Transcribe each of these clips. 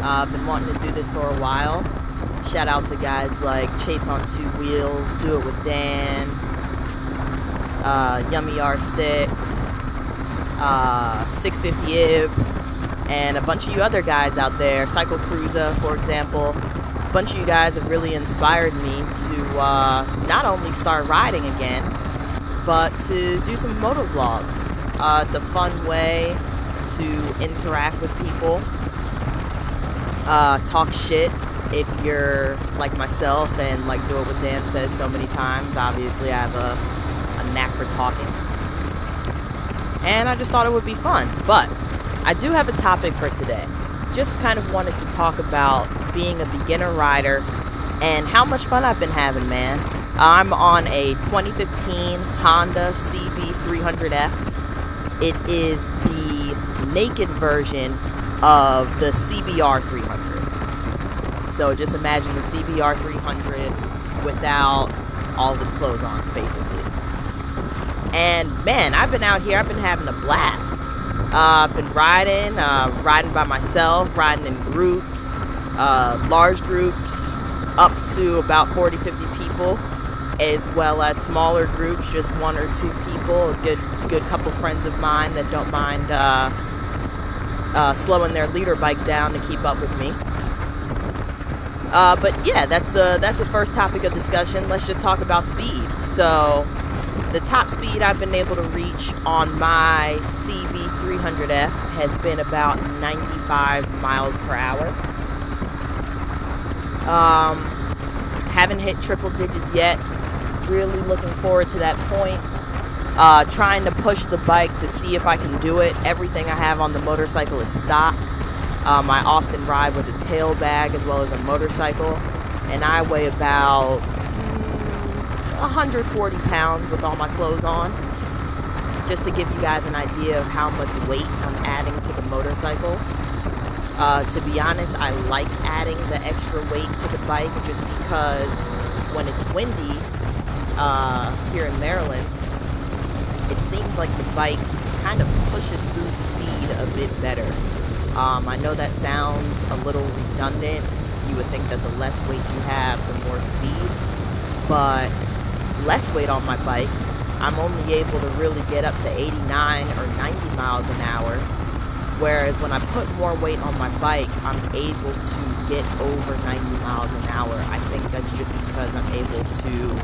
I've been wanting to do this for a while. Shout out to guys like Chase on Two Wheels, Do It With Dan, Yummy R6, 650 Ib, and a bunch of you other guys out there, Cycle Cruiser, for example. A bunch of you guys have really inspired me to not only start riding again, but to do some motovlogs. It's a fun way to interact with people, talk shit if you're like myself, and like Do It With Dan says so many times, obviously I have a knack for talking. And I just thought it would be fun. But I do have a topic for today. Just kind of wanted to talk about being a beginner rider and how much fun I've been having, man. I'm on a 2015 Honda CB300F. It is the naked version of the CBR 300. So just imagine the CBR 300 without all of its clothes on, basically. And man, I've been out here, I've been having a blast. I've been riding by myself, riding in groups, large groups, up to about 40, 50 people, as well as smaller groups, just one or two people, a good couple friends of mine that don't mind slowing their leader bikes down to keep up with me. But yeah, that's the first topic of discussion. Let's just talk about speed. So the top speed I've been able to reach on my CB300F has been about 95 miles per hour. Haven't hit triple digits yet. Really looking forward to that point. Trying to push the bike to see if I can do it. Everything I have on the motorcycle is stock. I often ride with a tail bag as well as a motorcycle, and I weigh about 140 pounds with all my clothes on. Just to give you guys an idea of how much weight I'm adding to the motorcycle. To be honest, I like adding the extra weight to the bike just because when it's windy here in Maryland, it seems like the bike kind of pushes through speed a bit better. I know that sounds a little redundant. You would think that the less weight you have, the more speed. But less weight on my bike, I'm only able to really get up to 89 or 90 miles an hour. Whereas when I put more weight on my bike, I'm able to get over 90 miles an hour. I think that's just because I'm able to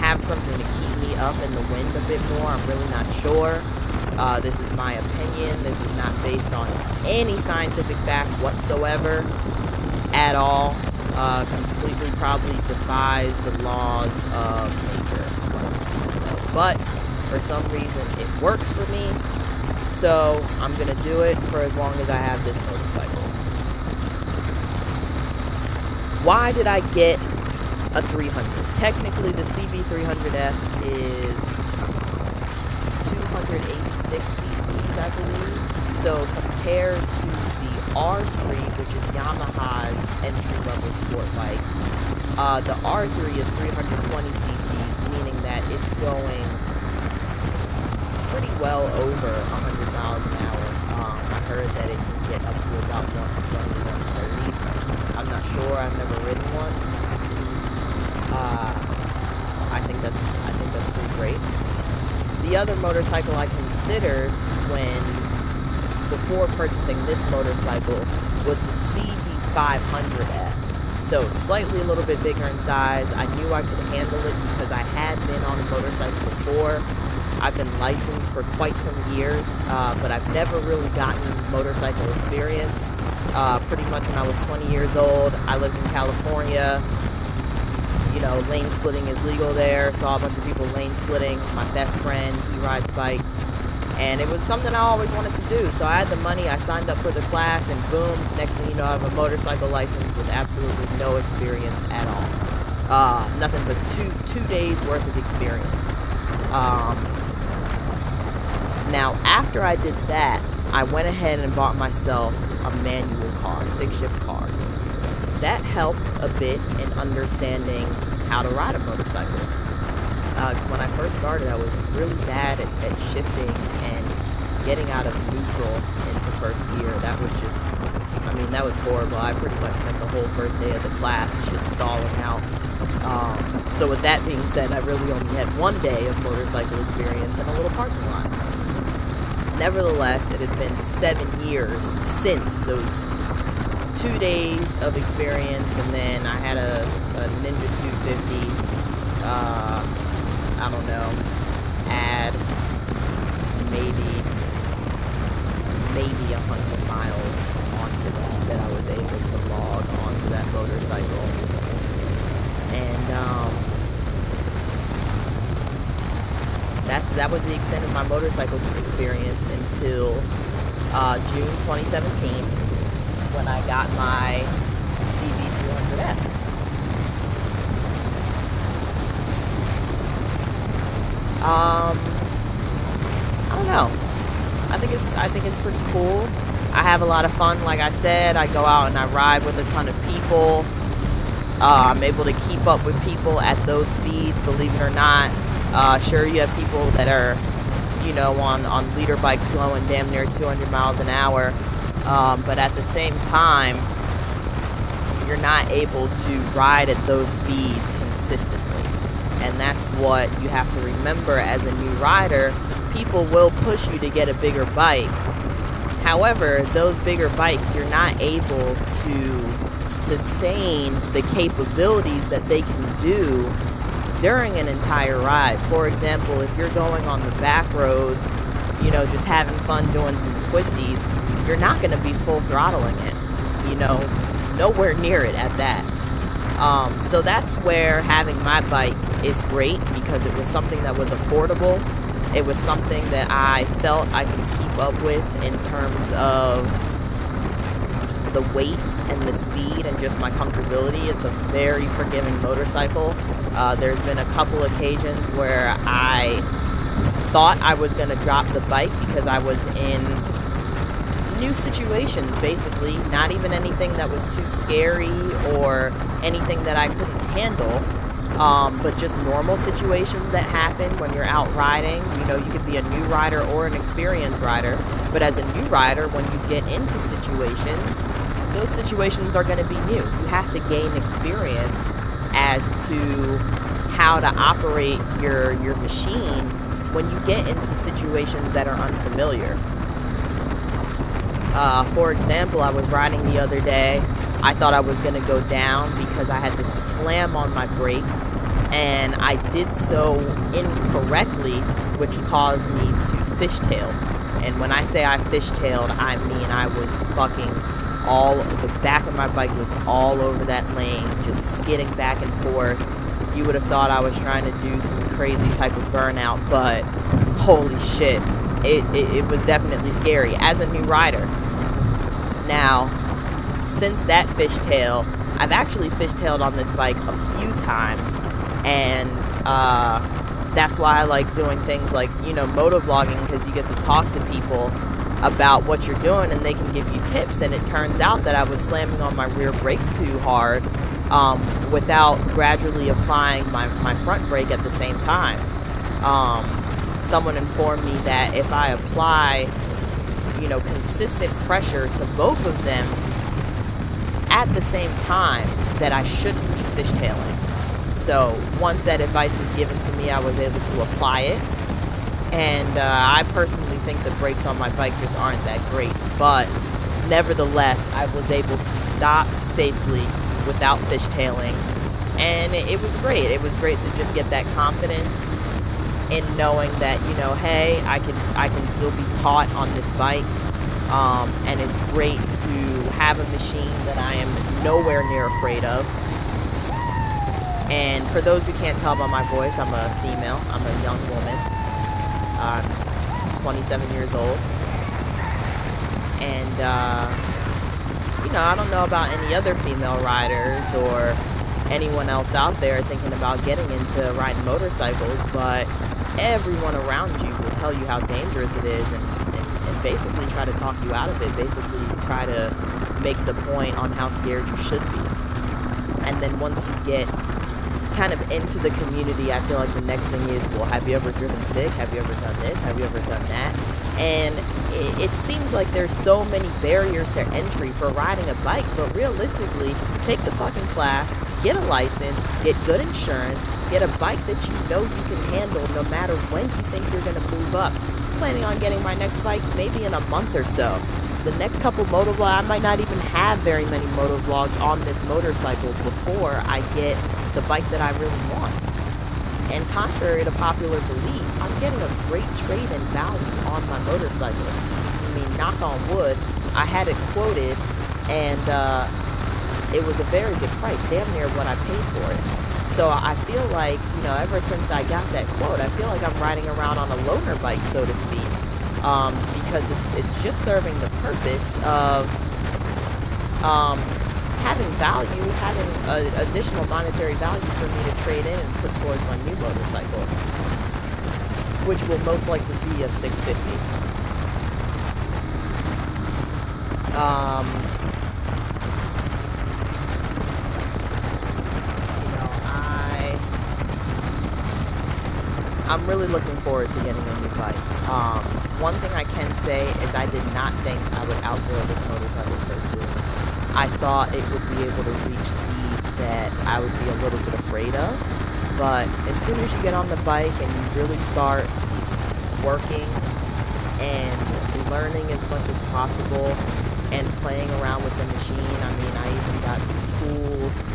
have something to keep me up in the wind a bit more. I'm really not sure. This is my opinion. This is not based on any scientific fact whatsoever at all. Completely probably defies the laws of nature, what I'm speaking of. But for some reason, it works for me. So I'm going to do it for as long as I have this motorcycle. Why did I get a 300? Technically, the CB300F is 286 cc's, I believe. So compared to the R3, which is Yamaha's entry-level sport bike, the R3 is 320 cc's, meaning that it's going pretty well over 100 miles an hour. I heard that it can get up to about 120, 130. I'm not sure. I've never ridden one. I think that's pretty great. The other motorcycle I considered before purchasing this motorcycle was the CB500F. So slightly a little bit bigger in size. I knew I could handle it because I had been on a motorcycle before. I've been licensed for quite some years, but I've never really gotten motorcycle experience. Pretty much when I was 20 years old, I lived in California. You know, lane splitting is legal there. Saw a bunch of people lane splitting. My best friend, he rides bikes. And it was something I always wanted to do. So I had the money, I signed up for the class, and boom, next thing you know, I have a motorcycle license with absolutely no experience at all. Nothing but two days worth of experience. Now, after I did that, I went ahead and bought myself a manual car, stick shift car. That helped a bit in understanding how to ride a motorcycle. Because when I first started, I was really bad at shifting and getting out of neutral into first gear, that was just, I mean, that was horrible. I pretty much spent the whole first day of the class just stalling out. So with that being said, I really only had one day of motorcycle experience in a little parking lot. Nevertheless, it had been 7 years since those 2 days of experience, and then I had a Ninja 250, I don't know, add maybe 100 miles onto that I was able to log onto that motorcycle. And that was the extent of my motorcycle experience until June 2017, when I got my CB300F. I don't know. I think it's pretty cool. I have a lot of fun. Like I said, I go out and I ride with a ton of people. I'm able to keep up with people at those speeds, believe it or not. Sure, you have people that are, you know, on leader bikes going damn near 200 miles an hour. But at the same time, you're not able to ride at those speeds consistently. And that's what you have to remember as a new rider. People will push you to get a bigger bike. However, those bigger bikes, you're not able to sustain the capabilities that they can do during an entire ride. For example, if you're going on the back roads, you know, just having fun doing some twisties, you're not going to be full throttling it, you know, nowhere near it at that. So that's where having my bike is great, because it was something that was affordable. It was something that I felt I could keep up with in terms of the weight and the speed and just my comfortability. It's a very forgiving motorcycle. There's been a couple occasions where I thought I was going to drop the bike because I was in new situations, basically. Not even anything that was too scary or anything that I couldn't handle. But just normal situations that happen when you're out riding. You know, you could be a new rider or an experienced rider, but as a new rider, when you get into situations, those situations are going to be new. You have to gain experience as to how to operate your machine when you get into situations that are unfamiliar. For example, I was riding the other day. I thought I was going to go down because I had to slam on my brakes, and I did so incorrectly, which caused me to fishtail. And when I say I fishtailed, I mean I was fucking the back of my bike was all over that lane, just skidding back and forth. You would have thought I was trying to do some crazy type of burnout, but holy shit, it was definitely scary as a new rider. Now, since that fishtail, I've actually fishtailed on this bike a few times, and that's why I like doing things like, you know, motovlogging, because you get to talk to people about what you're doing and they can give you tips. And it turns out that I was slamming on my rear brakes too hard without gradually applying my front brake at the same time. Someone informed me that if I apply, you know, consistent pressure to both of them at the same time, that I shouldn't be fishtailing. So once that advice was given to me, I was able to apply it. And I personally think the brakes on my bike just aren't that great. But nevertheless, I was able to stop safely without fishtailing. And it was great. It was great to just get that confidence in knowing that, you know, hey, I can still be taught on this bike. And it's great to have a machine that I am nowhere near afraid of. And for those who can't tell by my voice, I'm a female. I'm a young woman. I'm 27 years old. And, you know, I don't know about any other female riders or anyone else out there thinking about getting into riding motorcycles, but everyone around you will tell you how dangerous it is and basically try to talk you out of it, basically try to make the point on how scared you should be. And then once you get kind of into the community, I feel like the next thing is, well, have you ever driven stick? Have you ever done this? Have you ever done that? And it seems like there's so many barriers to entry for riding a bike, but realistically, take the fucking class, get a license, get good insurance, get a bike that you know you can handle no matter when you think you're going to move up. I'm planning on getting my next bike maybe in a month or so. The next couple motovlogs, I might not even have very many motovlogs on this motorcycle before I get the bike that I really want. And contrary to popular belief, I'm getting a great trade-in value on my motorcycle. I mean, knock on wood, I had it quoted, and it was a very good price, damn near what I paid for it. So I feel like, you know, ever since I got that quote, I feel like I'm riding around on a loaner bike, so to speak. Because it's just serving the purpose of having value, having additional monetary value for me to trade in and put towards my new motorcycle, which will most likely be a 650. You know, I'm really looking forward to getting a new bike. One thing I can say is I did not think I would outgrow this motorcycle so soon. I thought it would be able to reach speeds that I would be a little bit afraid of, but as soon as you get on the bike and you really start working and learning as much as possible and playing around with the machine, I mean, I even got some tools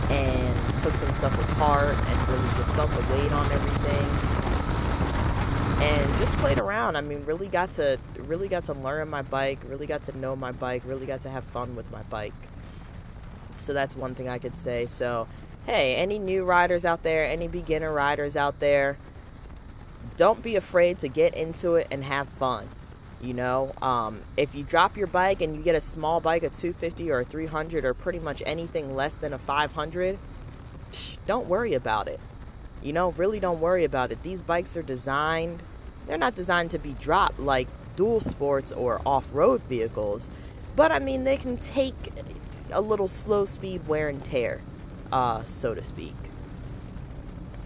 and took some stuff apart and really just felt the weight on everything. And just played around. I mean, really got to learn my bike, really got to know my bike, really got to have fun with my bike. So that's one thing I could say. So, hey, any new riders out there, any beginner riders out there, don't be afraid to get into it and have fun. You know, if you drop your bike and you get a small bike, a 250 or a 300 or pretty much anything less than a 500, don't worry about it. You know, really don't worry about it. These bikes are designed, they're not designed to be dropped like dual sports or off-road vehicles. But, I mean, they can take a little slow speed wear and tear, so to speak.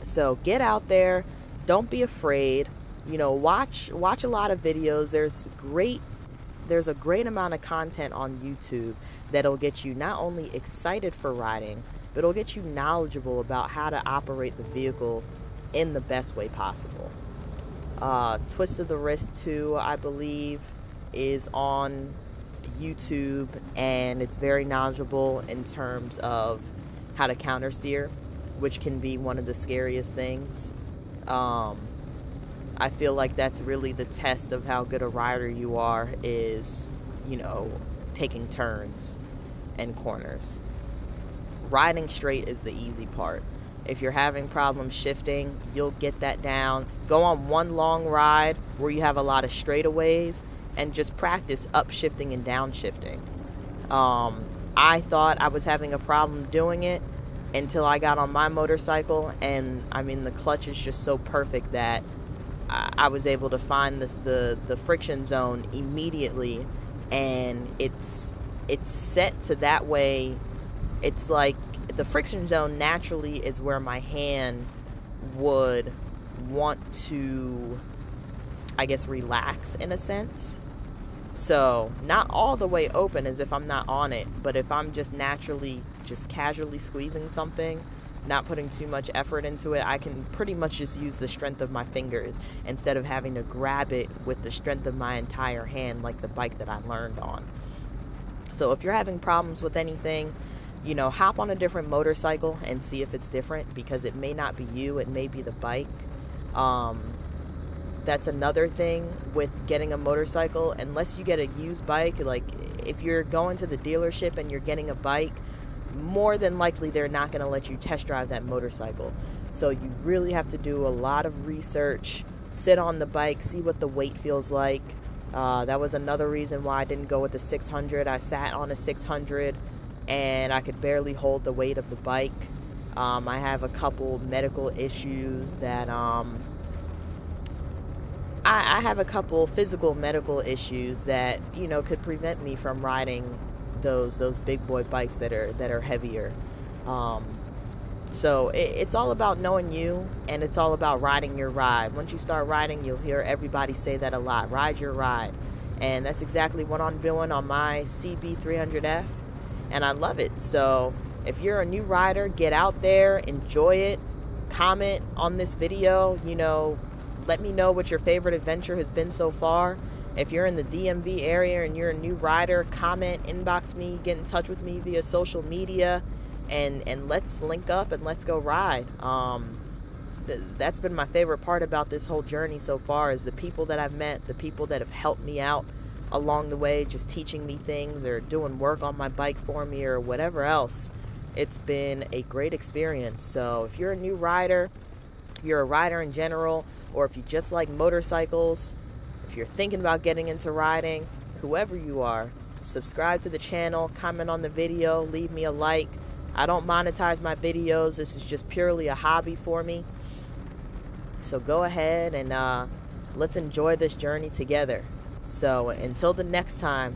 So get out there. Don't be afraid. You know, watch a lot of videos. There's a great amount of content on YouTube that'll get you not only excited for riding, but it'll get you knowledgeable about how to operate the vehicle in the best way possible. Twist of the Wrist 2, I believe, is on YouTube, and it's very knowledgeable in terms of how to counter steer, which can be one of the scariest things. I feel like that's really the test of how good a rider you are, is, you know, taking turns and corners. Riding straight is the easy part. If you're having problems shifting, you'll get that down. Go on one long ride where you have a lot of straightaways and just practice upshifting and downshifting. I thought I was having a problem doing it until I got on my motorcycle, and I mean, the clutch is just so perfect that I was able to find the friction zone immediately, and it's set to that way. It's like the friction zone naturally is where my hand would want to, I guess, relax in a sense. So not all the way open as if I'm not on it, but if I'm just naturally, just casually squeezing something, not putting too much effort into it, I can pretty much just use the strength of my fingers instead of having to grab it with the strength of my entire hand like the bike that I learned on. So if you're having problems with anything, you know, hop on a different motorcycle and see if it's different, because it may not be you, it may be the bike. That's another thing with getting a motorcycle. Unless you get a used bike, like if you're going to the dealership and you're getting a bike, more than likely they're not going to let you test drive that motorcycle. So you really have to do a lot of research, sit on the bike, see what the weight feels like. That was another reason why I didn't go with the 600. I sat on a 600 and I could barely hold the weight of the bike. I have a couple medical issues that I have a couple physical medical issues that, you know, could prevent me from riding those big boy bikes that are heavier. So it's all about knowing you, and it's all about riding your ride. Once you start riding, you'll hear everybody say that a lot. Ride your ride. And that's exactly what I'm doing on my CB300F, and I love it. So if you're a new rider, get out there, enjoy it, comment on this video, you know, let me know what your favorite adventure has been so far. If you're in the DMV area and you're a new rider, comment, inbox me, get in touch with me via social media, and let's link up and let's go ride. That's been my favorite part about this whole journey so far, is the people that I've met, the people that have helped me out along the way, just teaching me things or doing work on my bike for me or whatever else. It's been a great experience. So if you're a new rider, you're a rider in general, or if you just like motorcycles, if you're thinking about getting into riding, whoever you are, subscribe to the channel, comment on the video, leave me a like. I don't monetize my videos. This is just purely a hobby for me. So go ahead and let's enjoy this journey together. So until the next time,